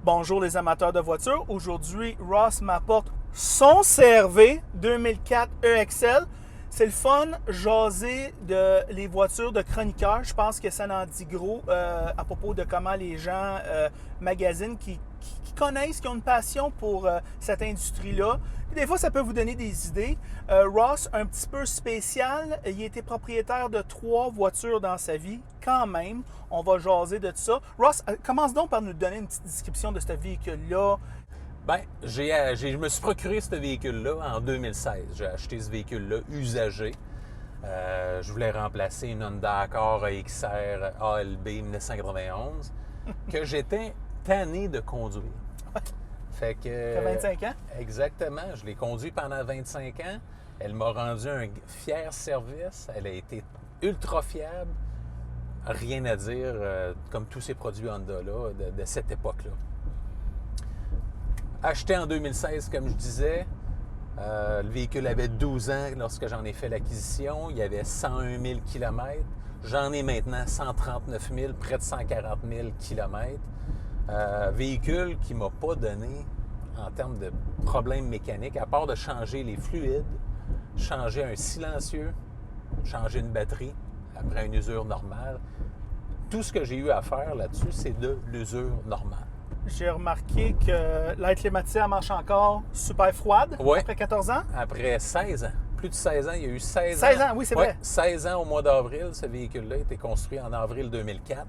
Bonjour les amateurs de voitures. Aujourd'hui, Ross m'apporte son CR-V 2004 EXL. C'est le fun, jaser de les voitures de chroniqueurs. Je pense que ça en dit gros à propos de comment les gens magasinent, qui connaissent, qui ont une passion pour cette industrie-là. Des fois, ça peut vous donner des idées. Ross, un petit peu spécial, il était propriétaire de 3 voitures dans sa vie. Quand même, on va jaser de tout ça. Ross, commence donc par nous donner une petite description de ce véhicule-là. Bien, je me suis procuré ce véhicule-là en 2016. J'ai acheté ce véhicule-là usagé. Je voulais remplacer une Honda Accord XR ALB 1991 que j'étais tanné de conduire. Fait que... Ça fait 25 ans? Exactement. Je l'ai conduit pendant 25 ans. Elle m'a rendu un fier service. Elle a été ultra fiable. Rien à dire, comme tous ces produits Honda-là de cette époque-là. Acheté en 2016, comme je disais, le véhicule avait 12 ans lorsque j'en ai fait l'acquisition. Il y avait 101 000 km. J'en ai maintenant 139 000, près de 140 000 km. Véhicule qui ne m'a pas donné, en termes de problèmes mécaniques, à part de changer les fluides, changer un silencieux, changer une batterie après une usure normale. Tout ce que j'ai eu à faire là-dessus, c'est de l'usure normale. J'ai remarqué que l'air climatisé marche encore super froide après 14 ans. Après 16 ans. Plus de 16 ans. Il y a eu 16 ans, oui, c'est vrai. 16 ans au mois d'avril. Ce véhicule-là a été construit en avril 2004.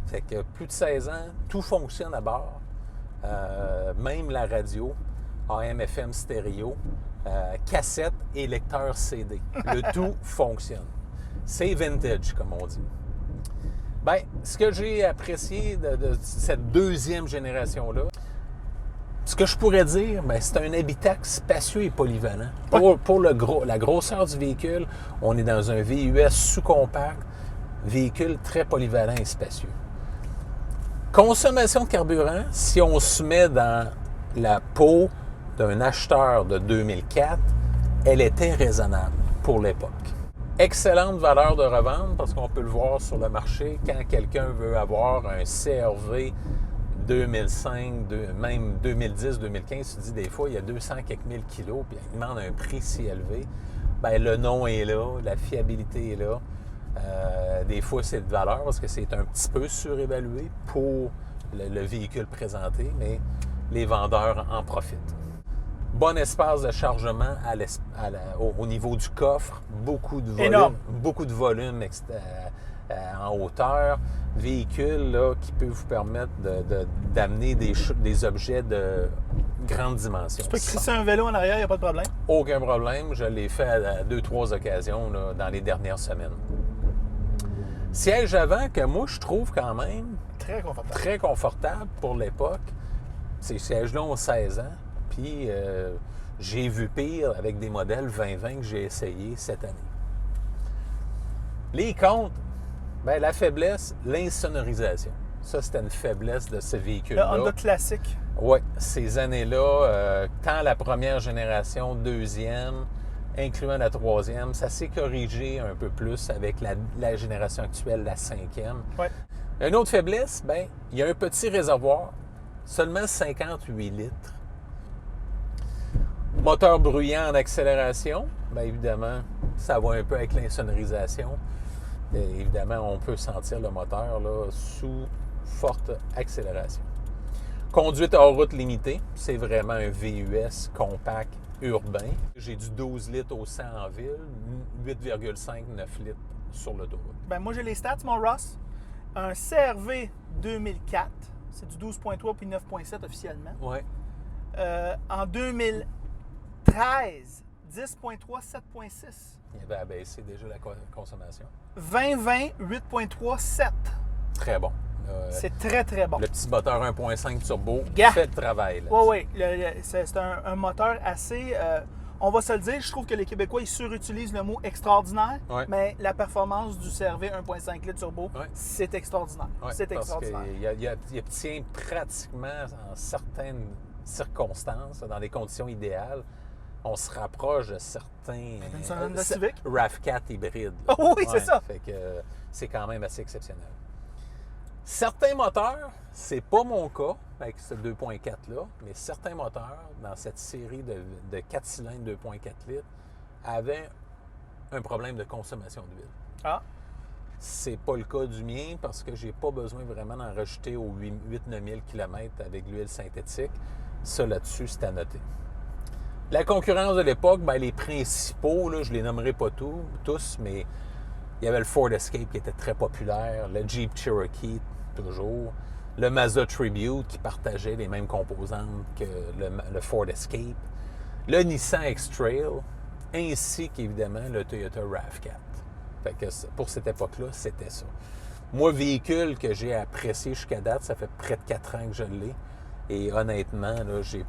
Fait que plus de 16 ans, tout fonctionne à bord. Même la radio, AM/FM stéréo, cassette et lecteur CD. Le tout fonctionne. C'est vintage, comme on dit. Bien, ce que j'ai apprécié de cette deuxième génération-là, ce que je pourrais dire, bien, c'est un habitacle spacieux et polyvalent. Pour la grosseur du véhicule, on est dans un VUS sous-compact, véhicule très polyvalent et spacieux. Consommation de carburant, si on se met dans la peau d'un acheteur de 2004, elle était raisonnable pour l'époque. Excellente valeur de revente parce qu'on peut le voir sur le marché quand quelqu'un veut avoir un CR-V 2005, même 2010, 2015, tu dis des fois il y a 200 quelques mille kilos puis il demande un prix si élevé. Bien, le nom est là, la fiabilité est là. Des fois c'est de valeur parce que c'est un petit peu surévalué pour le véhicule présenté, mais les vendeurs en profitent. Bon espace de chargement au niveau du coffre, beaucoup de volume en hauteur. Véhicule là, qui peut vous permettre d'amener des objets de grande dimension. Tu peux crisser un vélo en arrière, il n'y a pas de problème? Aucun problème. Je l'ai fait à 2-3 occasions là, dans les dernières semaines. Siège avant que moi, je trouve quand même très confortable pour l'époque. Ces sièges-là ont 16 ans. Puis, j'ai vu pire avec des modèles 2020 que j'ai essayé cette année. Les contre, bien, la faiblesse, l'insonorisation. Ça, c'était une faiblesse de ce véhicule-là. Le Honda classique. Oui, ces années-là, tant la première génération, deuxième, incluant la troisième, ça s'est corrigé un peu plus avec la génération actuelle, la cinquième. Ouais. Une autre faiblesse, bien, il y a un petit réservoir, seulement 58 litres. Moteur bruyant en accélération, bien évidemment, ça va un peu avec l'insonorisation. Évidemment, on peut sentir le moteur là, sous forte accélération. Conduite hors route limitée, c'est vraiment un VUS compact urbain. J'ai du 12 litres au 100 en ville, 8,5-9 litres sur l'autoroute. Bien, moi, j'ai les stats, mon Ross. Un CR-V 2004, c'est du 12,3 puis 9,7 officiellement. Oui. En 2013, 10,3, 7,6. Il avait abaissé déjà la consommation. 2020, 8,3, 7. Très bon. C'est très, très bon. Le petit moteur 1.5 turbo fait le travail. Oui. C'est un moteur assez... on va se le dire, je trouve que les Québécois, ils surutilisent le mot extraordinaire, mais la performance du CR-V 1.5 litres turbo, c'est extraordinaire. C'est extraordinaire. Il obtient pratiquement, en certaines circonstances, dans des conditions idéales, on se rapproche de certains RAV4 hybrides. Oh oui, c'est ça. Fait que c'est quand même assez exceptionnel. Certains moteurs, c'est pas mon cas avec ce 2.4-là, mais certains moteurs dans cette série de 4 cylindres 2.4 litres avaient un problème de consommation d'huile. Ah, C'est pas le cas du mien parce que j'ai pas besoin vraiment d'en rajouter aux 8-9 000 km avec l'huile synthétique. Ça, là-dessus, c'est à noter. La concurrence de l'époque, ben, les principaux, là, je ne les nommerai pas tous, mais il y avait le Ford Escape qui était très populaire, le Jeep Cherokee, toujours, le Mazda Tribute qui partageait les mêmes composantes que le Ford Escape, le Nissan X-Trail, ainsi qu'évidemment le Toyota RAV4. Fait que pour cette époque-là, c'était ça. Moi, véhicule que j'ai apprécié jusqu'à date, ça fait près de 4 ans que je l'ai. Et honnêtement, là, j'ai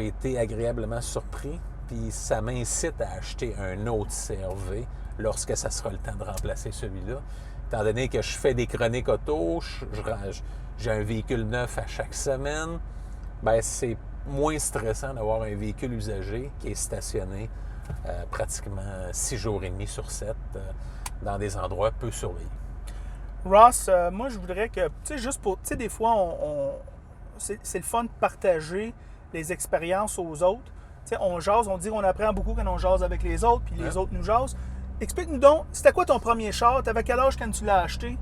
été agréablement surpris. Puis ça m'incite à acheter un autre CR-V lorsque ça sera le temps de remplacer celui-là. Étant donné que je fais des chroniques auto, j'ai un véhicule neuf à chaque semaine, bien, c'est moins stressant d'avoir un véhicule usagé qui est stationné pratiquement 6 jours et demi sur 7 dans des endroits peu surveillés. Ross, moi, je voudrais que, tu sais, juste pour, tu sais, des fois, c'est le fun de partager les expériences aux autres. Tu sais, on jase, on dit qu'on apprend beaucoup quand on jase avec les autres, puis les autres nous jasent. Explique-nous donc, c'était quoi ton premier char? T'avais quel âge quand tu l'as acheté?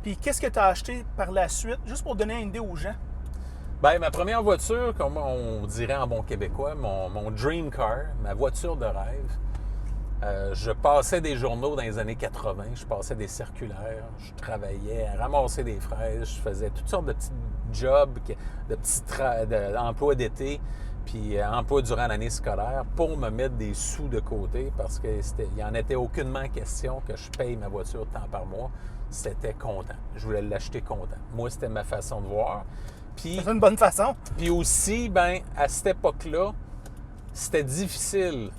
Puis qu'est-ce que tu as acheté par la suite? Juste pour donner une idée aux gens. Bien, ma première voiture, comme on dirait en bon québécois, mon dream car, ma voiture de rêve, je passais des journaux dans les années 80, je passais des circulaires, je travaillais à ramasser des fraises, je faisais toutes sortes de petits jobs, de petits emplois d'été, puis emplois durant l'année scolaire pour me mettre des sous de côté parce qu'il n'y en était aucunement question que je paye ma voiture tant par mois. C'était content. Je voulais l'acheter content. Moi, c'était ma façon de voir. C'est une bonne façon. Puis aussi, ben, à cette époque-là, c'était difficile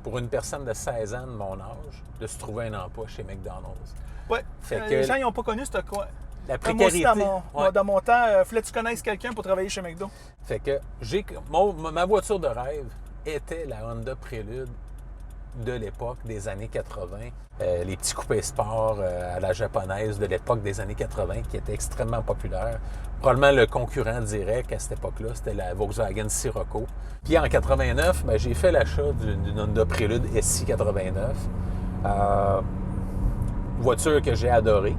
pour une personne de 16 ans de mon âge de se trouver un emploi chez McDonald's. Oui, les gens n'ont pas connu ce quoi. La précarité. Moi aussi, dans mon temps, il fallait que tu connaisses quelqu'un pour travailler chez McDo. Fait que ma voiture de rêve était la Honda Prélude de l'époque des années 80. Les petits coupés sport à la japonaise de l'époque des années 80 qui était extrêmement populaire. Probablement le concurrent direct à cette époque-là, c'était la Volkswagen Scirocco. Puis en 89, ben, j'ai fait l'achat d'une Honda Prélude SI 89. Voiture que j'ai adorée,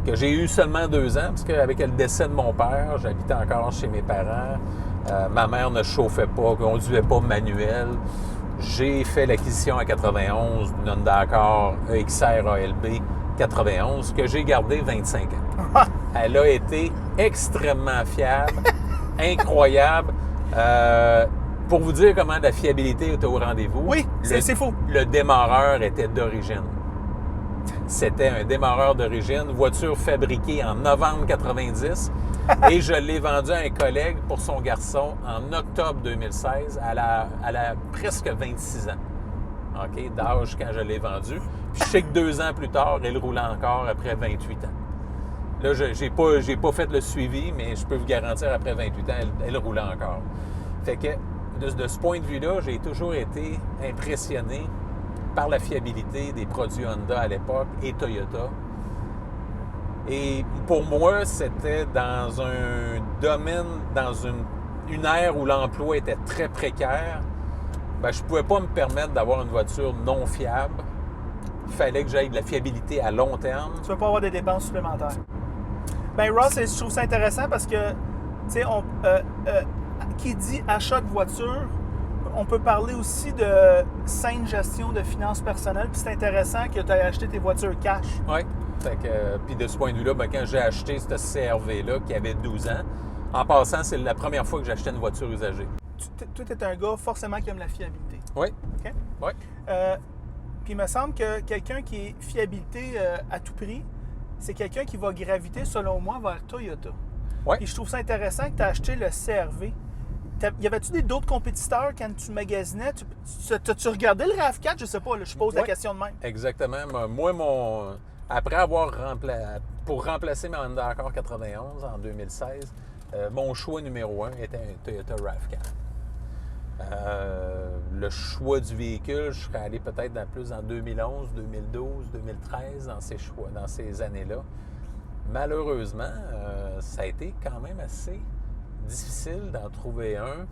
que j'ai eue seulement 2 ans, parce qu'avec le décès de mon père, j'habitais encore chez mes parents. Ma mère ne chauffait pas, ne conduisait pas manuel. J'ai fait l'acquisition en 91 d'une Honda Accord EXR ALB 91 que j'ai gardée 25 ans. Elle a été extrêmement fiable, incroyable. Pour vous dire comment la fiabilité était au rendez-vous, oui, c'est faux. Le démarreur était d'origine. C'était un démarreur d'origine, voiture fabriquée en novembre 90 et je l'ai vendue à un collègue pour son garçon en octobre 2016. Elle a presque 26 ans, OK, d'âge quand je l'ai vendue. Puis je sais que 2 ans plus tard, elle roulait encore après 28 ans. Là, j'ai pas fait le suivi, mais je peux vous garantir, après 28 ans, elle roulait encore. Fait que, de ce point de vue-là, j'ai toujours été impressionné par la fiabilité des produits Honda à l'époque et Toyota. Et pour moi, c'était dans un domaine, dans une ère où l'emploi était très précaire. Ben, je ne pouvais pas me permettre d'avoir une voiture non fiable. Il fallait que j'aille de la fiabilité à long terme. Tu ne veux pas avoir des dépenses supplémentaires. Bien, Ross, je trouve ça intéressant parce que, tu sais, qui dit achat de voiture, on peut parler aussi de saine gestion de finances personnelles. Puis c'est intéressant que tu aies acheté tes voitures cash. Oui. Puis de ce point de vue-là, ben, quand j'ai acheté cette CR-V-là qui avait 12 ans, en passant, c'est la première fois que j'achetais une voiture usagée. Toi, tu es un gars forcément qui aime la fiabilité. Oui. OK? Oui. Puis il me semble que quelqu'un qui est fiabilité à tout prix, c'est quelqu'un qui va graviter, selon moi, vers Toyota. Oui. Et je trouve ça intéressant que tu as acheté le CR-V. Y avait-tu d'autres compétiteurs quand tu magasinais? T'as-tu regardé le RAV4? Je sais pas, là, je pose la question de même. Exactement. Moi, après avoir pour remplacer ma Honda Accord 91 en 2016, mon choix numéro 1 était un Toyota RAV4. Le choix du véhicule, je serais allé peut-être plus en 2011, 2012, 2013, dans ces années-là. malheureusement, ça a été quand même assez difficile d'en trouver un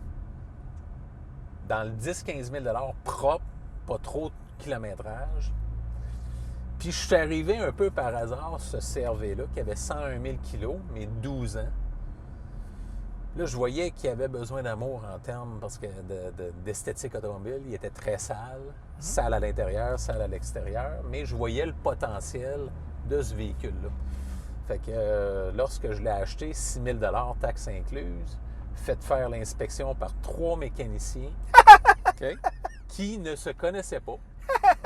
dans le 10-15 000 propre, pas trop de kilométrage. Puis je suis arrivé un peu par hasard ce CR-V-là qui avait 101 000 kilos, mais 12 ans. Là, je voyais qu'il avait besoin d'amour en termes parce que d'esthétique automobile. Il était très sale, sale à l'intérieur, sale à l'extérieur, mais je voyais le potentiel de ce véhicule-là. Fait que lorsque je l'ai acheté, 6 000 taxes incluses, fait faire l'inspection par 3 mécaniciens okay, qui ne se connaissaient pas,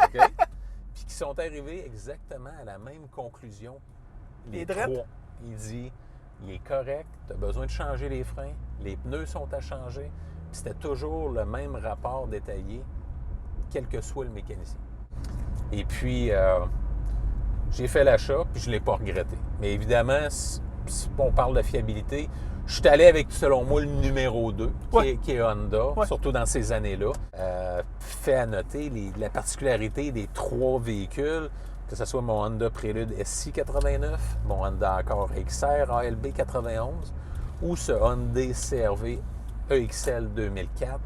okay, puis qui sont arrivés exactement à la même conclusion. Les trois. Il dit, il est correct, tu as besoin de changer les freins, les pneus sont à changer, puis c'était toujours le même rapport détaillé, quel que soit le mécanicien. Et puis, j'ai fait l'achat, puis je ne l'ai pas regretté. Mais évidemment, si on parle de fiabilité, je suis allé avec, selon moi, le numéro 2, qui est Honda, surtout dans ces années-là. Fait à noter la particularité des 3 véhicules, que ce soit mon Honda Prélude SI 89, mon Honda Accord XR ALB 91 ou ce Hyundai CR-V EXL 2004.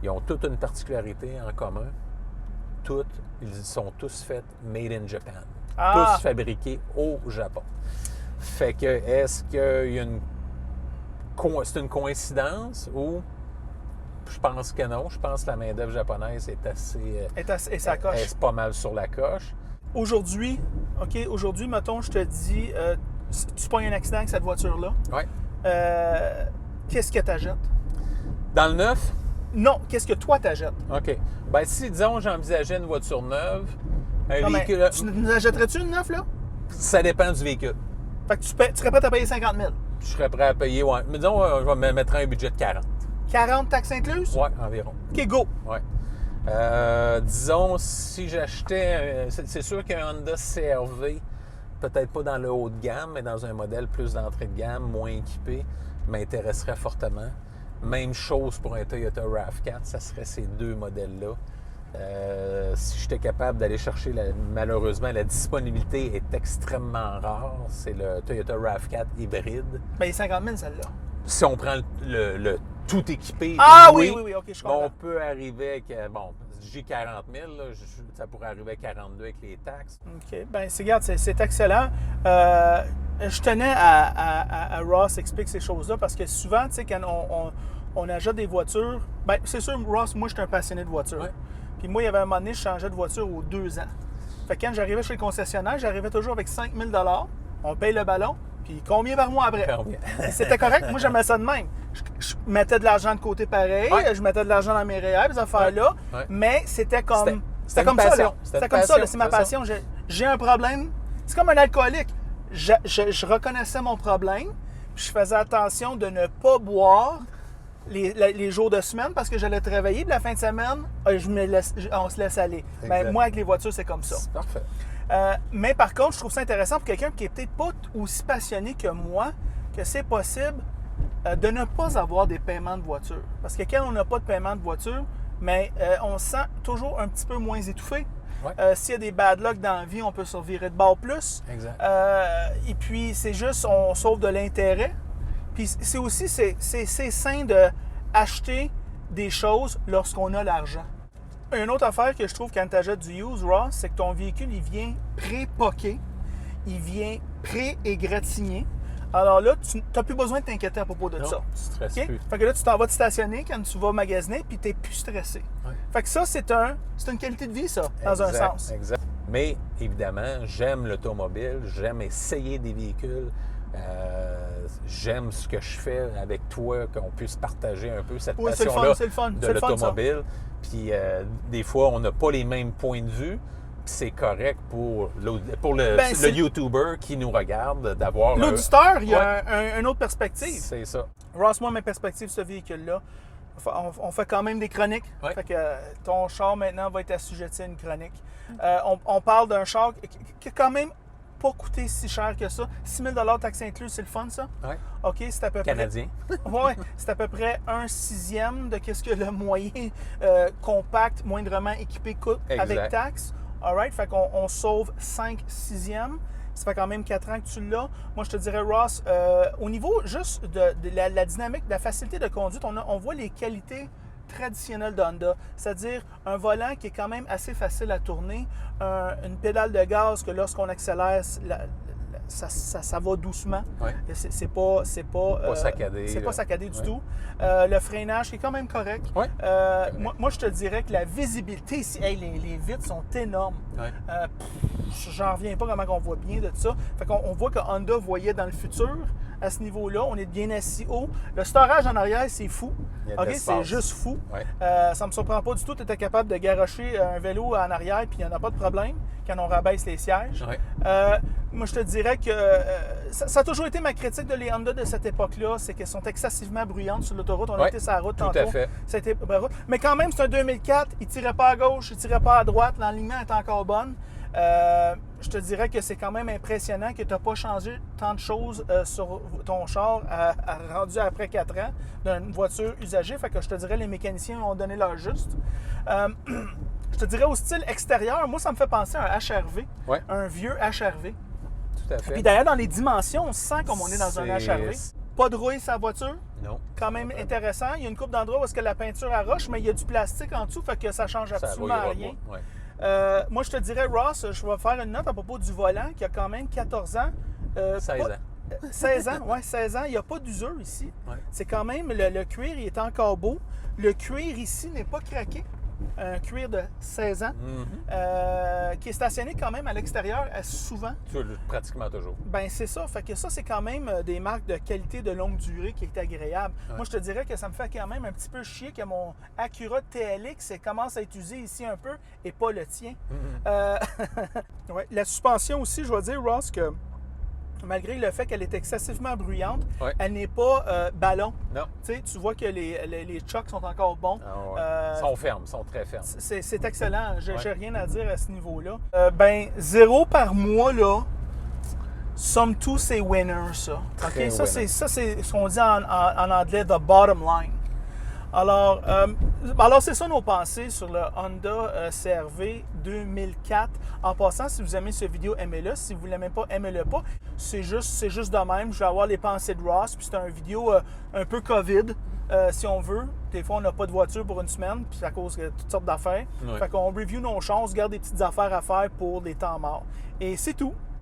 Ils ont toute une particularité en commun. Ils sont tous faits made in Japan. Tous fabriqués au Japon. Fait que, est-ce qu'il y a c'est une coïncidence ou je pense que non. Je pense que la main-d'œuvre japonaise est assez. Et ça coche. Est pas mal sur la coche. Aujourd'hui, mettons, je te dis, tu pognes un accident avec cette voiture-là. Oui. Qu'est-ce que tu achètes? Dans le neuf? Non, qu'est-ce que toi t'achètes? OK. Ben si, disons, j'envisageais une voiture neuve, véhicule. Tu nous achèterais-tu une neuve, là? Ça dépend du véhicule. Fait que tu serais prêt à payer 50 000? Je serais prêt à payer, ouais. Mais disons, je vais me mettre un budget de 40. 40 taxes incluses? Oui, environ. OK, go! Oui. Disons, si j'achetais, c'est sûr qu'un Honda CR-V, peut-être pas dans le haut de gamme, mais dans un modèle plus d'entrée de gamme, moins équipé, m'intéresserait fortement. Même chose pour un Toyota RAV4, ça serait ces 2 modèles-là. Si j'étais capable d'aller chercher, malheureusement, la disponibilité est extrêmement rare. C'est le Toyota RAV4 hybride. Bien, 50 000, celle-là. Si on prend le tout équipé, oui, OK, je comprends. On peut arriver avec, j'ai 40 000, là, ça pourrait arriver à 42 avec les taxes. OK, bien, c'est excellent. Je tenais à Ross explique ces choses-là parce que souvent, tu sais, quand on achète des voitures, bien, c'est sûr, Ross, moi, je suis un passionné de voitures. Ouais. Puis moi, il y avait un moment donné, je changeais de voiture aux 2 ans. Fait que quand j'arrivais chez le concessionnaire, j'arrivais toujours avec 5 000 $. On paye le ballon, puis combien par mois après? C'était correct. Moi, j'aimais ça de même. Je mettais de l'argent de côté pareil, je mettais de l'argent dans mes REER, ces affaires-là, mais c'était comme... C'était comme ça, là. C'était comme ça, là. C'est ma passion. J'ai un problème. C'est comme un alcoolique. Je reconnaissais mon problème, puis je faisais attention de ne pas boire les jours de semaine parce que j'allais travailler, puis la fin de semaine, on se laisse aller. Ben, moi, avec les voitures, c'est comme ça. C'est parfait. Mais par contre, je trouve ça intéressant pour quelqu'un qui est peut-être pas aussi passionné que moi, que c'est possible de ne pas avoir des paiements de voiture. Parce que quand on n'a pas de paiement de voiture, mais on se sent toujours un petit peu moins étouffé. Ouais. S'il y a des bad luck dans la vie, on peut se revirer de bord plus. Exact. Et puis, c'est juste, on sauve de l'intérêt. Puis, c'est aussi, c'est sain d'acheter des choses lorsqu'on a l'argent. Une autre affaire que je trouve quand tu achètes du used, Ross, c'est que ton véhicule, il vient pré-poqué, il vient pré-égratigné. Alors là, tu n'as plus besoin de t'inquiéter à propos de ça. Tu stresses plus. Fait que là, tu t'en vas te stationner quand tu vas magasiner, puis tu n'es plus stressé. Ouais. Fait que ça, c'est une qualité de vie, ça, dans un sens. Exact. Mais évidemment, j'aime l'automobile, j'aime essayer des véhicules. J'aime ce que je fais avec toi, qu'on puisse partager un peu cette passion-là de l'automobile. Puis des fois, on n'a pas les mêmes points de vue. C'est correct pour le YouTuber qui nous regarde d'avoir... L'auditeur, il y a une autre perspective. C'est ça. Ross, moi, mes perspectives, ce véhicule-là, on fait quand même des chroniques. Ouais. Fait que ton char, maintenant, va être assujetti à une chronique. On parle d'un char qui a quand même pas coûté si cher que ça. 6 000 taxes incluses, c'est le fun, ça? Oui. OK, c'est à peu Canadien. près... Oui, c'est à peu près 1/6 de ce que le moyen compact, moindrement équipé coûte avec taxes. All right? Fait qu'on sauve 5/6. Ça fait quand même 4 ans que tu l'as. Moi, je te dirais, Ross, au niveau juste de la dynamique, de la facilité de conduite, on voit les qualités traditionnelles de Honda, c'est-à-dire un volant qui est quand même assez facile à tourner, une pédale de gaz que lorsqu'on accélère, ça va doucement. Ouais. C'est pas saccadé. C'est pas saccadé du tout. Le freinage qui est quand même correct. Ouais. Moi, je te dirais que la visibilité ici, les vitres sont énormes. Ouais. J'en reviens pas comment on voit bien de ça. Fait qu'on voit que Honda voyait dans le futur à ce niveau-là. On est bien assis haut. Le storage en arrière, c'est fou. OK, c'est juste fou. Ouais. Ça me surprend pas du tout. Tu étais capable de garrocher un vélo en arrière puis il n'y en a pas de problème quand on rabaisse les sièges. Ouais. Moi, je te dirais que ça a toujours été ma critique de les Honda de cette époque-là, c'est qu'elles sont excessivement bruyantes sur l'autoroute. On a été sur la route tantôt. Tout à fait. Mais quand même, c'est un 2004. Il ne tirait pas à gauche, il ne tirait pas à droite. L'alignement est encore bonne. Je te dirais que c'est quand même impressionnant que tu n'as pas changé tant de choses sur ton char rendu après 4 ans d'une voiture usagée. Fait que je te dirais les mécaniciens ont donné leur juste. Je te dirais au style extérieur, moi ça me fait penser à un HRV, un vieux HRV. Tout à fait. Puis d'ailleurs dans les dimensions, on sent comme on est dans un HRV. Pas de rouille sa voiture. Non. Quand même intéressant. Il y a une coupe d'endroits où est-ce que la peinture arroche, mais il y a du plastique en dessous, fait que ça change absolument rien. Moi, je te dirais, Ross, je vais faire une note à propos du volant qui a quand même 14 ans. 16 ans. 16 ans, oui, 16 ans. Il n'y a pas d'usure ici. Ouais. C'est quand même, le cuir, il est encore beau. Le cuir ici n'est pas craqué. Un cuir de 16 ans qui est stationné quand même à l'extérieur souvent. Pratiquement toujours. Ben c'est ça. Fait que ça, c'est quand même des marques de qualité de longue durée qui est agréable. Ouais. Moi, je te dirais que ça me fait quand même un petit peu chier que mon Acura TLX commence à être usé ici un peu et pas le tien. Ouais. La suspension aussi, je vais dire, Ross, que malgré le fait qu'elle est excessivement bruyante, elle n'est pas ballon. Non. Tu vois que les chocks sont encore bons. Ils sont fermes, ils sont très fermes. C'est excellent. J'ai rien à dire à ce niveau-là. 0 par mois, là, somme tout, c'est winner, ça. Okay? Ça, c'est ce qu'on dit en anglais, the bottom line. Alors c'est ça nos pensées sur le Honda CR-V 2004. En passant, si vous aimez cette vidéo, aimez-le. Si vous ne l'aimez pas, aimez-le pas. C'est juste de même. Je vais avoir les pensées de Ross. Puis c'est une vidéo un peu COVID, si on veut. Des fois, on n'a pas de voiture pour une semaine, puis à cause de toutes sortes d'affaires. Fait qu'on review nos chances, garde des petites affaires à faire pour des temps morts. Et c'est tout.